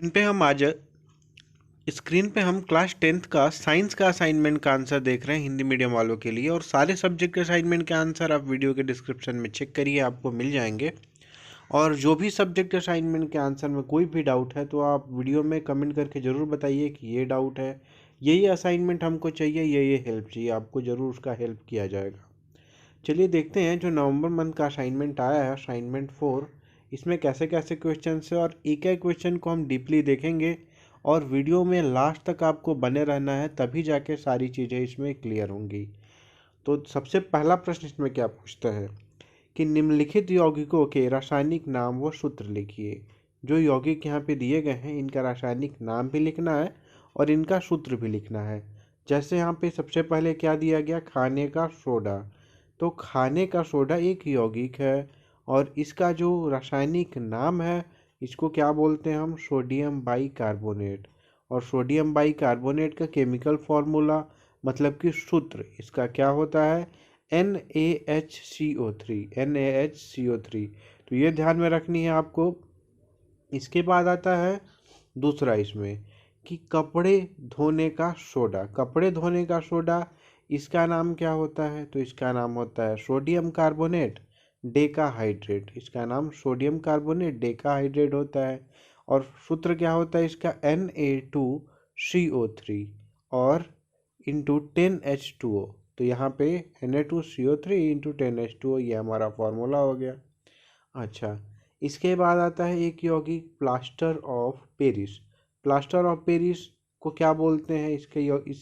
इन पे हम आज स्क्रीन पे हम क्लास 10th का साइंस का असाइनमेंट का आंसर देख रहे हैं हिंदी मीडियम वालों के लिए। और सारे सब्जेक्ट के असाइनमेंट के आंसर आप वीडियो के डिस्क्रिप्शन में चेक करिए, आपको मिल जाएंगे। और जो भी सब्जेक्ट असाइनमेंट के आंसर में कोई भी डाउट है तो आप वीडियो में कमेंट करके ज़रूर बताइए कि ये डाउट है, ये असाइनमेंट हमको चाहिए, ये हेल्प चाहिए, आपको ज़रूर उसका हेल्प किया जाएगा। चलिए देखते हैं जो नवंबर मंथ का असाइनमेंट आया है, असाइनमेंट 4, इसमें कैसे कैसे क्वेश्चन है और एक एक क्वेश्चन को हम डीपली देखेंगे। और वीडियो में लास्ट तक आपको बने रहना है, तभी जाके सारी चीज़ें इसमें क्लियर होंगी। तो सबसे पहला प्रश्न इसमें क्या पूछता है कि निम्नलिखित यौगिकों के रासायनिक नाम व सूत्र लिखिए। जो यौगिक यहाँ पे दिए गए हैं इनका रासायनिक नाम भी लिखना है और इनका सूत्र भी लिखना है। जैसे यहाँ पे सबसे पहले क्या दिया गया, खाने का सोडा। तो खाने का सोडा एक यौगिक है और इसका जो रासायनिक नाम है इसको क्या बोलते हैं हम, सोडियम बाइकार्बोनेट। और सोडियम बाइकार्बोनेट का केमिकल फॉर्मूला मतलब कि सूत्र इसका क्या होता है, NaHCO3। NaHCO3 तो ये ध्यान में रखनी है आपको। इसके बाद आता है दूसरा इसमें कि कपड़े धोने का सोडा। कपड़े धोने का सोडा इसका नाम क्या होता है, तो इसका नाम होता है सोडियम कार्बोनेट डेकाहाइड्रेट। इसका नाम सोडियम कार्बोनेट डेकाहाइड्रेट होता है। और सूत्र क्या होता है इसका, Na2CO3 और इंटू 10H2O। तो यहाँ पे Na2CO3 इंटू 10H2O ये हमारा फॉर्मूला हो गया। अच्छा, इसके बाद आता है एक यौगिक plaster of Paris. Plaster of Paris को क्या बोलते हैं, इस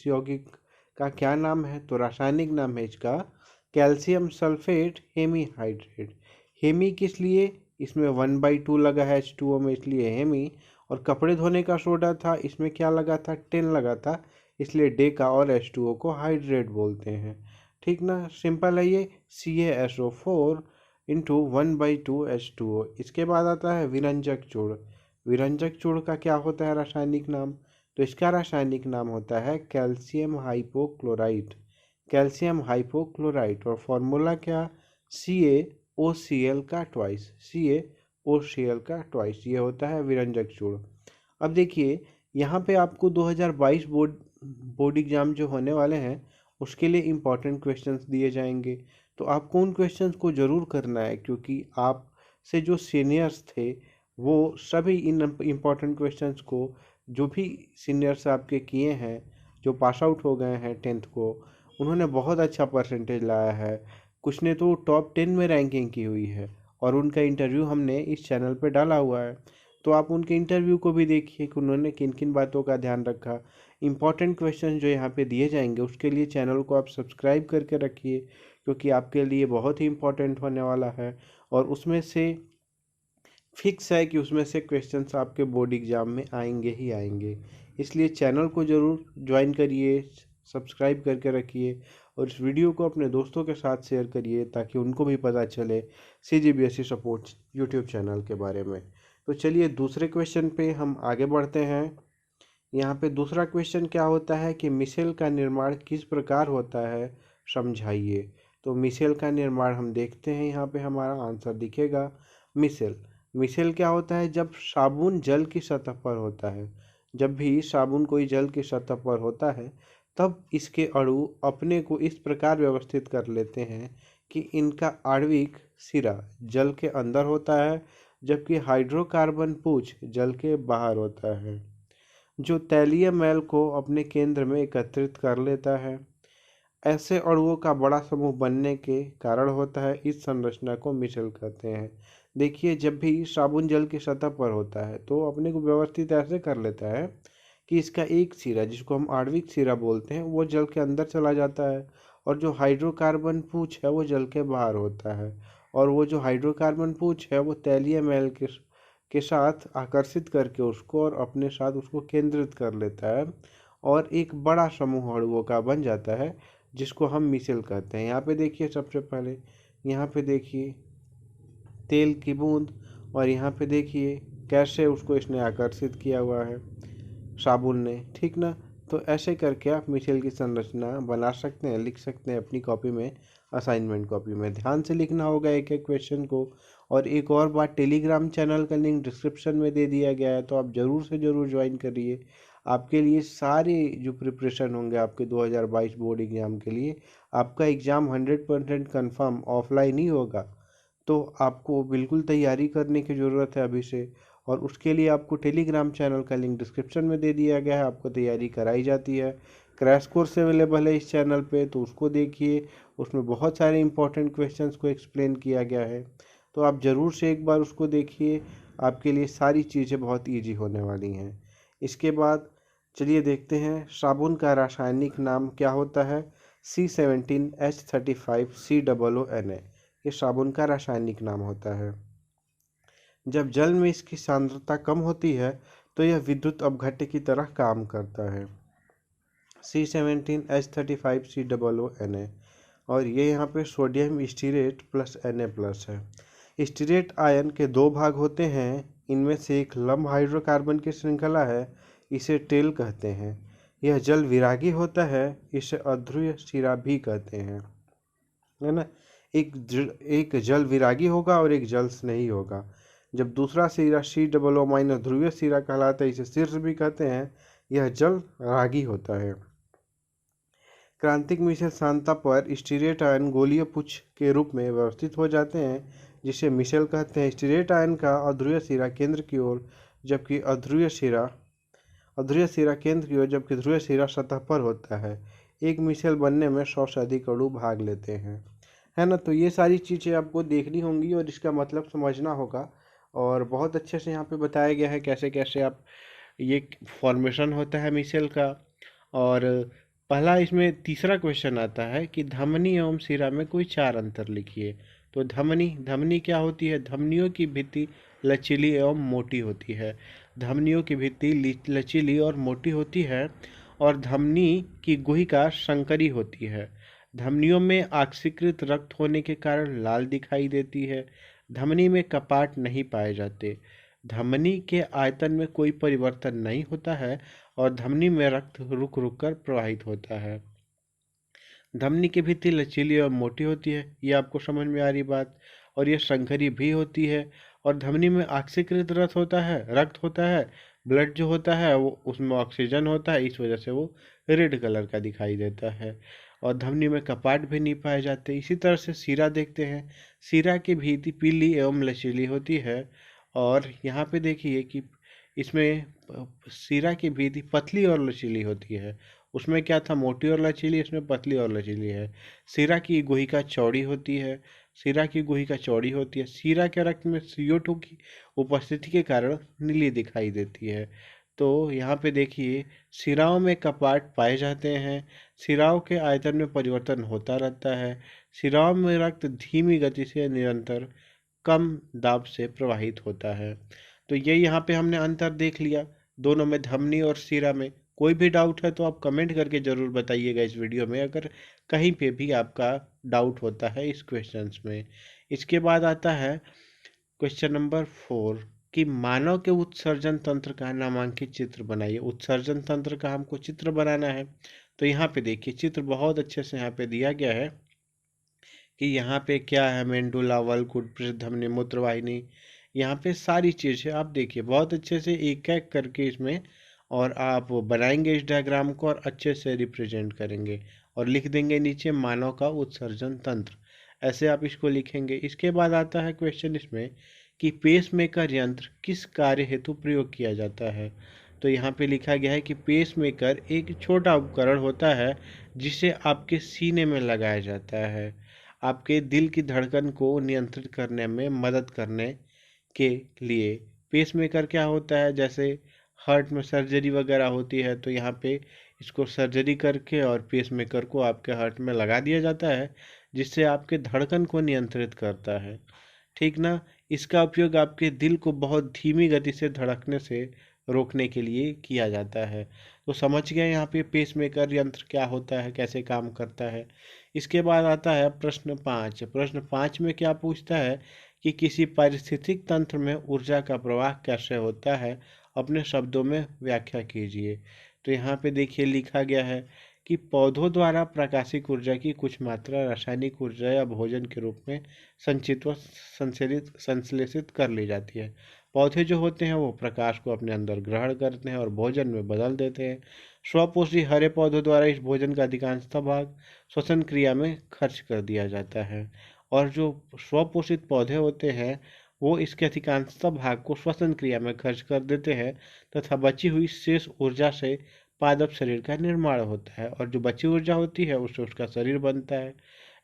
यौगिक का क्या नाम है, तो रासायनिक नाम है इसका कैल्शियम सल्फेट हेमीहाइड्रेट। हेमी किस लिए, इसमें 1/2 लगा है H2O में, इसलिए हेमी। और कपड़े धोने का सोडा था, इसमें क्या लगा था, 10 लगा था, इसलिए डेका और H2O को हाइड्रेट बोलते हैं। ठीक ना, सिंपल है ये, CaSO4 इंटू 1/2H2O। इसके बाद आता है विरंजक चूड़। विरंजक चूड़ का क्या होता है रासायनिक नाम, तो इसका रासायनिक नाम होता है कैल्शियम हाइपोक्लोराइट। कैल्शियम हाइपोक्लोराइट और फॉर्मूला क्या, CaOCl का ट्वाइस। CaOCl का ट्वाइस ये होता है विरंजक चूड़। अब देखिए यहाँ पे आपको 2022 बोर्ड एग्जाम जो होने वाले हैं उसके लिए इम्पोर्टेंट क्वेश्चंस दिए जाएंगे। तो आपको उन क्वेश्चंस को ज़रूर करना है, क्योंकि आप से जो सीनियर्स थे वो सभी इन इम्पोर्टेंट क्वेश्चंस को, जो भी सीनियर्स आपके किए हैं, जो पास आउट हो गए हैं 10th को, उन्होंने बहुत अच्छा परसेंटेज लाया है। कुछ ने तो टॉप 10 में रैंकिंग की हुई है और उनका इंटरव्यू हमने इस चैनल पे डाला हुआ है। तो आप उनके इंटरव्यू को भी देखिए कि उन्होंने किन किन बातों का ध्यान रखा। इंपॉर्टेंट क्वेश्चन जो यहाँ पे दिए जाएंगे उसके लिए चैनल को आप सब्सक्राइब करके रखिए, क्योंकि आपके लिए बहुत ही इम्पोर्टेंट होने वाला है। और उसमें से फिक्स है कि उसमें से क्वेश्चंस आपके बोर्ड एग्ज़ाम में आएंगे ही आएंगे। इसलिए चैनल को ज़रूर ज्वाइन करिए, सब्सक्राइब करके रखिए और इस वीडियो को अपने दोस्तों के साथ शेयर करिए ताकि उनको भी पता चले CGBSE सपोर्ट यूट्यूब चैनल के बारे में। तो चलिए दूसरे क्वेश्चन पे हम आगे बढ़ते हैं। यहाँ पे दूसरा क्वेश्चन क्या होता है कि मिसेल का निर्माण किस प्रकार होता है, समझाइए। तो मिसेल का निर्माण हम देखते हैं, यहाँ पे हमारा आंसर दिखेगा मिसेल। मिसेल क्या होता है, जब साबुन जल की सतह पर होता है, जब भी साबुन कोई जल की सतह पर होता है तब इसके अणु अपने को इस प्रकार व्यवस्थित कर लेते हैं कि इनका आणविक सिरा जल के अंदर होता है, जबकि हाइड्रोकार्बन पूंछ जल के बाहर होता है, जो तैलीय मैल को अपने केंद्र में एकत्रित कर लेता है। ऐसे अणुओं का बड़ा समूह बनने के कारण होता है, इस संरचना को मिसेल कहते हैं। देखिए जब भी साबुन जल की सतह पर होता है तो अपने को व्यवस्थित ऐसे कर लेता है कि इसका एक सिरा जिसको हम आणविक सिरा बोलते हैं वो जल के अंदर चला जाता है, और जो हाइड्रोकार्बन पूंछ है वो जल के बाहर होता है, और वो जो हाइड्रोकार्बन पूंछ है वो तैलीय मैल के साथ आकर्षित करके उसको और अपने साथ उसको केंद्रित कर लेता है और एक बड़ा समूह अणुओं का बन जाता है, जिसको हम मिसेल कहते हैं। यहाँ पे देखिए सबसे पहले, यहाँ पे देखिए तेल की बूंद, और यहाँ पे देखिए कैसे उसको इसने आकर्षित किया हुआ है साबुन ने, ठीक ना। तो ऐसे करके आप मिसेल की संरचना बना सकते हैं, लिख सकते हैं अपनी कॉपी में, असाइनमेंट कॉपी में। ध्यान से लिखना होगा एक एक क्वेश्चन को, और एक और बात, टेलीग्राम चैनल का लिंक डिस्क्रिप्शन में दे दिया गया है, तो आप ज़रूर से ज़रूर ज्वाइन करिए। आपके लिए सारे जो प्रिपरेशन होंगे आपके 2022 बोर्ड एग्ज़ाम के लिए, आपका एग्ज़ाम 100% कन्फर्म ऑफलाइन ही होगा। तो आपको बिल्कुल तैयारी करने की ज़रूरत है अभी से, और उसके लिए आपको टेलीग्राम चैनल का लिंक डिस्क्रिप्शन में दे दिया गया है। आपको तैयारी कराई जाती है, क्रैश कोर्स अवेलेबल है इस चैनल पे, तो उसको देखिए। उसमें बहुत सारे इंपॉर्टेंट क्वेश्चंस को एक्सप्लेन किया गया है, तो आप ज़रूर से एक बार उसको देखिए। आपके लिए सारी चीज़ें बहुत ईजी होने वाली हैं। इसके बाद चलिए देखते हैं साबुन का रासायनिक नाम क्या होता है। C17H35COONA, ये साबुन का रासायनिक नाम होता है। जब जल में इसकी सांद्रता कम होती है तो यह विद्युत अपघट्य की तरह काम करता है। C17H35COONA, और ये यहाँ पे सोडियम स्टीरेट प्लस Na+ है। स्टीरेट आयन के दो भाग होते हैं, इनमें से एक लंब हाइड्रोकार्बन की श्रृंखला है, इसे टेल कहते हैं। यह जल विरागी होता है, इसे अध्रुवीय शिरा भी कहते हैं, है ना। एक जल विरागी होगा और एक जल स्नेही होगा। जब दूसरा शिरा COO- ध्रुवीय शिरा कहलाता है, इसे शीर्ष भी कहते हैं। यह जल रागी होता है। क्रांतिक मिश्र सांद्रता पर स्टीरेट आयन गोलीय पुंज के रूप में व्यवस्थित हो जाते हैं, जिसे मिशेल कहते हैं। स्टीरेट आयन का अध्रुवीय शिरा केंद्र की ओर, जबकि अध्रुवीय शिरा केंद्र की ओर, जबकि ध्रुवीय शिरा सतह पर होता है। एक मिशेल बनने में 100 से अधिक अणु भाग लेते हैं, है ना। तो ये सारी चीज़ें आपको देखनी होंगी और इसका मतलब समझना होगा, और बहुत अच्छे से यहाँ पे बताया गया है कैसे कैसे आप ये फॉर्मेशन होता है मिशेल का। और पहला इसमें तीसरा क्वेश्चन आता है कि धमनी एवं शिरा में कोई 4 अंतर लिखिए। तो धमनी क्या होती है? धमनियों की भित्ति लचीली एवं मोटी होती है। धमनियों की भित्ति लचीली और मोटी होती है, और धमनी की गुहिका संकरी होती है। धमनियों में ऑक्सीकृत रक्त होने के कारण लाल दिखाई देती है। धमनी में कपाट नहीं पाए जाते। धमनी के आयतन में कोई परिवर्तन नहीं होता है, और धमनी में रक्त रुक रुक कर प्रवाहित होता है। धमनी की भित्ति लचीली और मोटी होती है, ये आपको समझ में आ रही बात। और ये संकरी भी होती है, और धमनी में ऑक्सीकृत रक्त होता है। ब्लड जो होता है वो, उसमें ऑक्सीजन होता है, इस वजह से वो रेड कलर का दिखाई देता है। और धमनी में कपाट भी नहीं पाए जाते। इसी तरह से शिरा देखते हैं। शिरा की भित्ति पीली एवं लचीली होती है, और यहाँ पे देखिए कि इसमें शिरा की भित्ति पतली और लचीली होती है। उसमें क्या था, मोटी और लचीली, इसमें पतली और लचीली है। शिरा की गुहिका चौड़ी होती है। शिरा के रक्त में CO2 की उपस्थिति के कारण नीली दिखाई देती है। तो यहाँ पे देखिए, शिराओं में कपाट पाए जाते हैं। शिराओं के आयतन में परिवर्तन होता रहता है। शिराओं में रक्त धीमी गति से निरंतर कम दाब से प्रवाहित होता है। तो ये यहाँ पे हमने अंतर देख लिया दोनों में, धमनी और शिरा में। कोई भी डाउट है तो आप कमेंट करके ज़रूर बताइएगा इस वीडियो में, अगर कहीं पे भी आपका डाउट होता है इस क्वेश्चंस में। इसके बाद आता है क्वेश्चन नंबर 4 कि मानव के उत्सर्जन तंत्र का नामांकित चित्र बनाइए। उत्सर्जन तंत्र का हमको चित्र बनाना है। तो यहाँ पे देखिए, चित्र बहुत अच्छे से यहाँ पे दिया गया है कि यहाँ पे क्या है, मेंडुला, वल्कुट, पृष्ठधमनी, मूत्रवाहिनी। यहाँ पे सारी चीज़ें आप देखिए बहुत अच्छे से एक एक करके इसमें, और आप बनाएंगे इस डायग्राम को और अच्छे से रिप्रेजेंट करेंगे, और लिख देंगे नीचे मानव का उत्सर्जन तंत्र। ऐसे आप इसको लिखेंगे। इसके बाद आता है क्वेश्चन इसमें कि पेसमेकर यंत्र किस कार्य हेतु प्रयोग किया जाता है। तो यहाँ पे लिखा गया है कि पेसमेकर एक छोटा उपकरण होता है जिसे आपके सीने में लगाया जाता है, आपके दिल की धड़कन को नियंत्रित करने में मदद करने के लिए। पेसमेकर क्या होता है, जैसे हार्ट में सर्जरी वगैरह होती है, तो यहाँ पे इसको सर्जरी करके और पेसमेकर को आपके हार्ट में लगा दिया जाता है, जिससे आपके धड़कन को नियंत्रित करता है, ठीक ना। इसका उपयोग आपके दिल को बहुत धीमी गति से धड़कने से रोकने के लिए किया जाता है। तो समझ गए यहाँ पे पेसमेकर यंत्र क्या होता है, कैसे काम करता है। इसके बाद आता है प्रश्न 5। प्रश्न 5 में क्या पूछता है कि किसी पारिस्थितिक तंत्र में ऊर्जा का प्रवाह कैसे होता है, अपने शब्दों में व्याख्या कीजिए। तो यहाँ पे देखिए लिखा गया है कि पौधों द्वारा प्रकाशिक ऊर्जा की कुछ मात्रा रासायनिक ऊर्जा या भोजन के रूप में संचित व संश्लेषित कर ली जाती है। पौधे जो होते हैं वो प्रकाश को अपने अंदर ग्रहण करते हैं और भोजन में बदल देते हैं। स्वपोषी हरे पौधों द्वारा इस भोजन का अधिकांशतः भाग श्वसन क्रिया में खर्च कर दिया जाता है, और जो स्वपोषित पौधे होते हैं वो इसके अधिकांशतः भाग को श्वसन क्रिया में खर्च कर देते हैं तथा बची हुई शेष ऊर्जा से पादप शरीर का निर्माण होता है, और जो बची ऊर्जा होती है उससे उसका शरीर बनता है।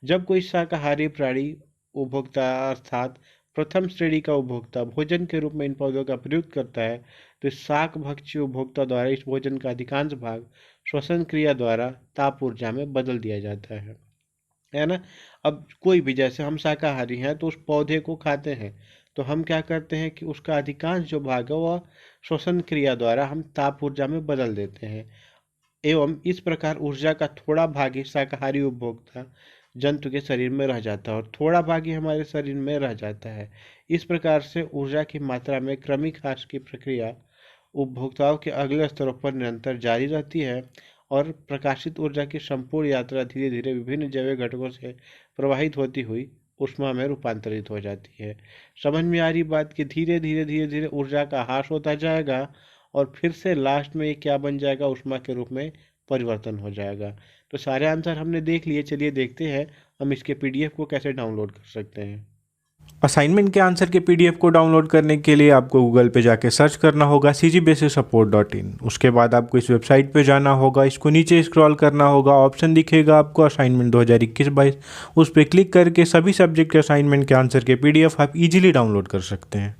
जब कोई शाकाहारी प्राणी उपभोक्ता अर्थात प्रथम श्रेणी का उपभोक्ता भोजन के रूप में इन पौधों का प्रयोग करता है तो शाक भक्षी उपभोक्ता द्वारा इस भोजन का अधिकांश भाग श्वसन क्रिया द्वारा ताप ऊर्जा में बदल दिया जाता है ना। अब कोई भी, जैसे हम शाकाहारी हैं तो उस पौधे को खाते हैं, तो हम क्या करते हैं कि उसका अधिकांश जो भाग है वह श्वसन क्रिया द्वारा हम ताप ऊर्जा में बदल देते हैं, एवं इस प्रकार ऊर्जा का थोड़ा भाग ही शाकाहारी उपभोक्ता जंतु के शरीर में रह जाता है और थोड़ा भाग ही हमारे शरीर में रह जाता है। इस प्रकार से ऊर्जा की मात्रा में क्रमिक ह्रास की प्रक्रिया उपभोक्ताओं के अगले स्तरों पर निरंतर जारी रहती है और प्रकाशित ऊर्जा की संपूर्ण यात्रा धीरे धीरे विभिन्न जैविक घटकों से प्रवाहित होती हुई ऊष्मा में रूपांतरित हो जाती है। समझ में आ रही बात कि धीरे धीरे धीरे धीरे ऊर्जा का ह्रास होता जाएगा और फिर से लास्ट में ये क्या बन जाएगा, ऊष्मा के रूप में परिवर्तन हो जाएगा। तो सारे आंसर हमने देख लिए, चलिए देखते हैं हम इसके पीडीएफ को कैसे डाउनलोड कर सकते हैं। असाइनमेंट के आंसर के पीडीएफ को डाउनलोड करने के लिए आपको गूगल पे जाके सर्च करना होगा cgbasicsupport.in। उसके बाद आपको इस वेबसाइट पे जाना होगा, इसको नीचे स्क्रॉल करना होगा, ऑप्शन दिखेगा आपको असाइनमेंट 2021-22, उस पर क्लिक करके सभी सब्जेक्ट के असाइनमेंट के आंसर के पीडीएफ आप इजीली डाउनलोड कर सकते हैं।